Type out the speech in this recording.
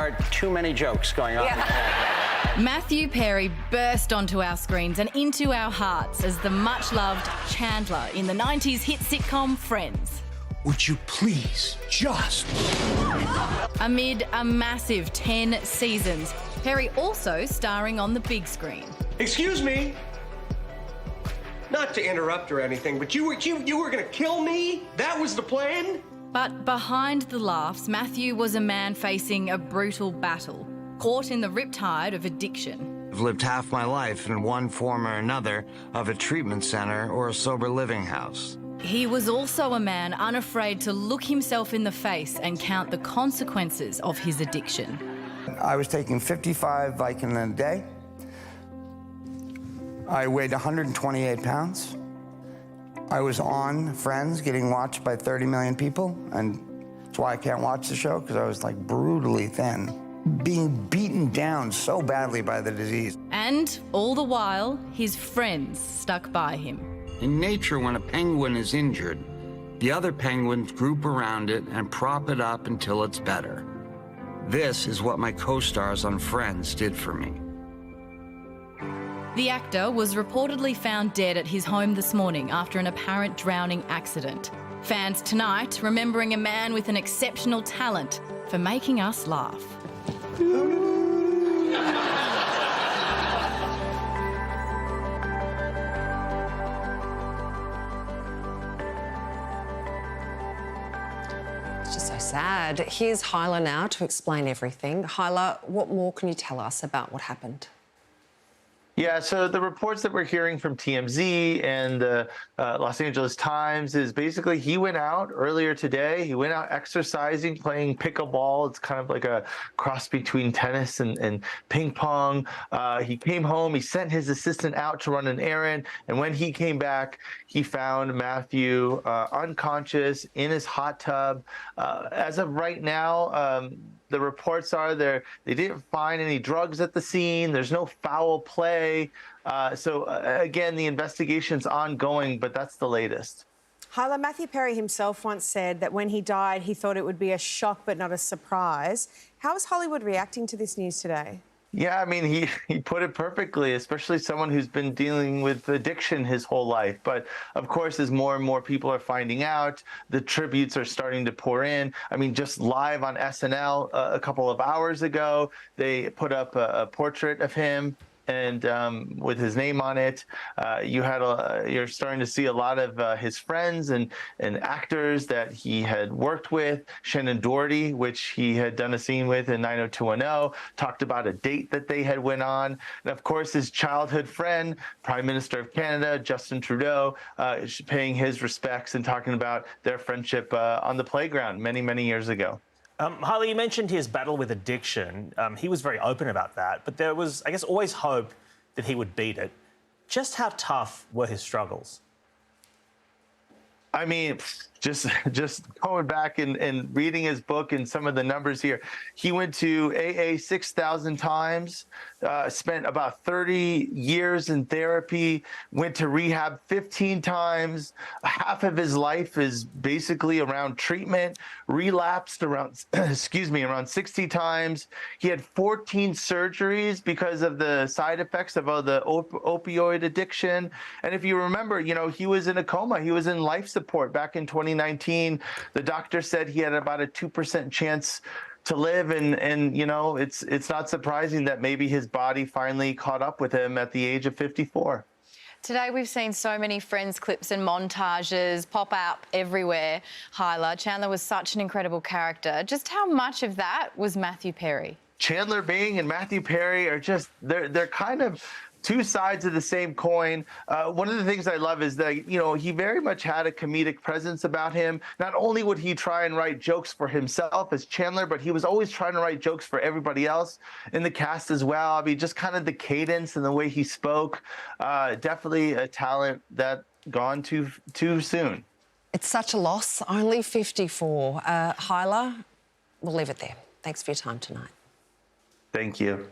are too many jokes going on. Yeah. Matthew Perry burst onto our screens and into our hearts as the much-loved Chandler in the 90s hit sitcom Friends. Would you please just... Amid a massive 10 seasons, Perry also starring on the big screen. Excuse me? Not to interrupt or anything, but you were gonna kill me? That was the plan? But behind the laughs, Matthew was a man facing a brutal battle, caught in the riptide of addiction. I've lived half my life in one form or another of a treatment center or a sober living house. He was also a man unafraid to look himself in the face and count the consequences of his addiction. I was taking 55 Vicodin a day. I weighed 128 pounds. I was on Friends, getting watched by 30 million people, and that's why I can't watch the show, because I was like brutally thin, being beaten down so badly by the disease. And all the while, his friends stuck by him. In nature, when a penguin is injured, the other penguins group around it and prop it up until it's better. This is what my co-stars on Friends did for me. The actor was reportedly found dead at his home this morning after an apparent drowning accident. Fans tonight remembering a man with an exceptional talent for making us laugh. It's just so sad. Here's Hyla now to explain everything. Hyla, what more can you tell us about what happened? Yeah, so the reports that we're hearing from TMZ and the Los Angeles Times is basically he went out earlier today. He went out exercising, playing pickleball. It's kind of like a cross between tennis and ping pong. He came home. He sent his assistant out to run an errand. And when he came back, he found Matthew unconscious in his hot tub. As of right now, the reports are they didn't find any drugs at the scene. There's no foul play. Again, the investigation's ongoing, but that's the latest. Hyla, Matthew Perry himself once said that when he died, he thought it would be a shock but not a surprise. How is Hollywood reacting to this news today? Yeah, I mean, he put it perfectly, especially someone who's been dealing with addiction his whole life. But of course, as more and more people are finding out, the tributes are starting to pour in. I mean, just live on SNL a couple of hours ago, they put up a portrait of him and with his name on it. You're starting to see a lot of his friends and actors that he had worked with. Shannon Doherty, which he had done a scene with in 90210, talked about a date that they had went on. And of course, his childhood friend, Prime Minister of Canada, Justin Trudeau, is paying his respects and talking about their friendship on the playground many, many years ago. Harley, you mentioned his battle with addiction. He was very open about that, but there was, I guess, always hope that he would beat it. Just how tough were his struggles? I mean, just going back and reading his book and some of the numbers here, he went to AA 6,000 times, spent about 30 years in therapy, went to rehab 15 times. Half of his life is basically around treatment, relapsed around, around 60 times. He had 14 surgeries because of the side effects of the opioid addiction. And if you remember, he was in a coma. He was in life support back in 2019. The doctor said he had about a 2% chance to live, and it's not surprising that maybe his body finally caught up with him at the age of 54. Today we've seen so many Friends clips and montages pop up everywhere. Hyla, Chandler was such an incredible character. Just how much of that was Matthew Perry? Chandler Bing and Matthew Perry are just, they're kind of two sides of the same coin. One of the things I love is that, he very much had a comedic presence about him. Not only would he try and write jokes for himself as Chandler, but he was always trying to write jokes for everybody else in the cast as well. I mean, just kind of the cadence and the way he spoke. Definitely a talent that gone too soon. It's such a loss, only 54. Hyla, we'll leave it there. Thanks for your time tonight. Thank you.